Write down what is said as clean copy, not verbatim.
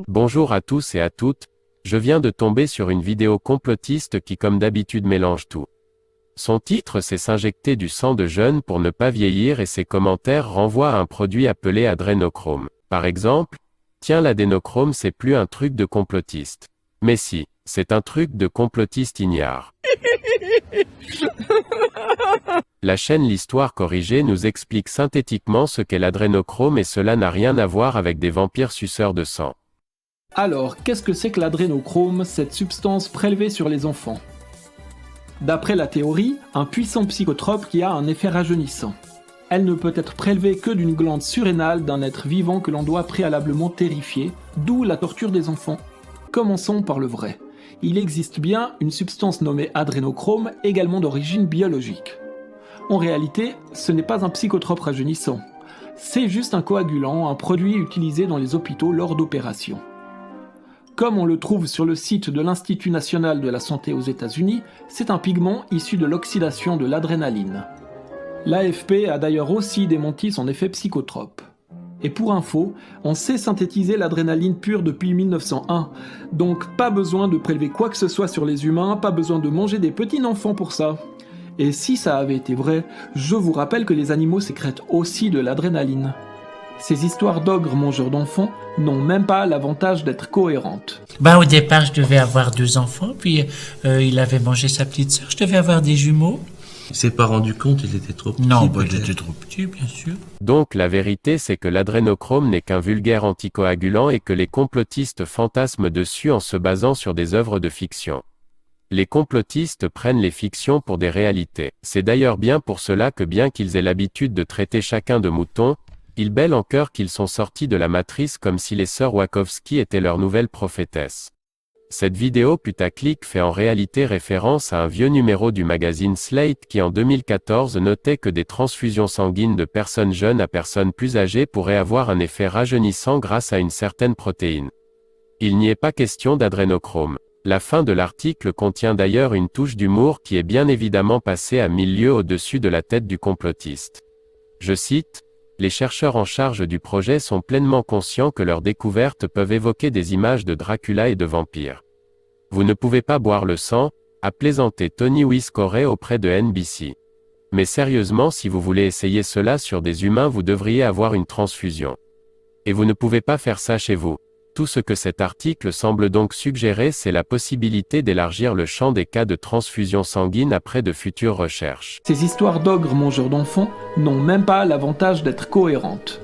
Bonjour à tous et à toutes, je viens de tomber sur une vidéo complotiste qui comme d'habitude mélange tout. Son titre c'est s'injecter du sang de jeune pour ne pas vieillir et ses commentaires renvoient à un produit appelé adrénochrome. Par exemple, tiens l'adénochrome c'est plus un truc de complotiste. Mais si, c'est un truc de complotiste ignare. La chaîne L'Histoire corrigée nous explique synthétiquement ce qu'est l'adrénochrome et cela n'a rien à voir avec des vampires suceurs de sang. Alors, qu'est-ce que c'est que l'adrénochrome, cette substance prélevée sur les enfants? D'après la théorie, un puissant psychotrope qui a un effet rajeunissant. Elle ne peut être prélevée que d'une glande surrénale d'un être vivant que l'on doit préalablement terrifier, d'où la torture des enfants. Commençons par le vrai. Il existe bien une substance nommée adrénochrome, également d'origine biologique. En réalité, ce n'est pas un psychotrope rajeunissant. C'est juste un coagulant, un produit utilisé dans les hôpitaux lors d'opérations. Comme on le trouve sur le site de l'Institut national de la santé aux États-Unis, c'est un pigment issu de l'oxydation de l'adrénaline. L'AFP a d'ailleurs aussi démenti son effet psychotrope. Et pour info, on sait synthétiser l'adrénaline pure depuis 1901, donc pas besoin de prélever quoi que ce soit sur les humains, pas besoin de manger des petits enfants pour ça. Et si ça avait été vrai, je vous rappelle que les animaux sécrètent aussi de l'adrénaline. Ces histoires d'ogres mangeurs d'enfants n'ont même pas l'avantage d'être cohérentes. Au départ, je devais avoir 2 enfants, puis il avait mangé sa petite sœur, je devais avoir des jumeaux. Il s'est pas rendu compte, il était trop petit. Non, il était trop petit, bien sûr. Donc la vérité c'est que l'adrénochrome n'est qu'un vulgaire anticoagulant et que les complotistes fantasment dessus en se basant sur des œuvres de fiction. Les complotistes prennent les fictions pour des réalités. C'est d'ailleurs bien pour cela que bien qu'ils aient l'habitude de traiter chacun de mouton, ils bêlent en cœur qu'ils sont sortis de la matrice comme si les sœurs Wachowski étaient leurs nouvelles prophétesses. Cette vidéo putaclic fait en réalité référence à un vieux numéro du magazine Slate qui en 2014 notait que des transfusions sanguines de personnes jeunes à personnes plus âgées pourraient avoir un effet rajeunissant grâce à une certaine protéine. Il n'y est pas question d'adrénochrome. La fin de l'article contient d'ailleurs une touche d'humour qui est bien évidemment passée à 1000 lieues au-dessus de la tête du complotiste. Je cite: les chercheurs en charge du projet sont pleinement conscients que leurs découvertes peuvent évoquer des images de Dracula et de vampires. Vous ne pouvez pas boire le sang, a plaisanté Tony Wiscorey auprès de NBC. Mais sérieusement, si vous voulez essayer cela sur des humains, vous devriez avoir une transfusion. Et vous ne pouvez pas faire ça chez vous. Tout ce que cet article semble donc suggérer, c'est la possibilité d'élargir le champ des cas de transfusion sanguine après de futures recherches. Ces histoires d'ogres mangeurs d'enfants n'ont même pas l'avantage d'être cohérentes.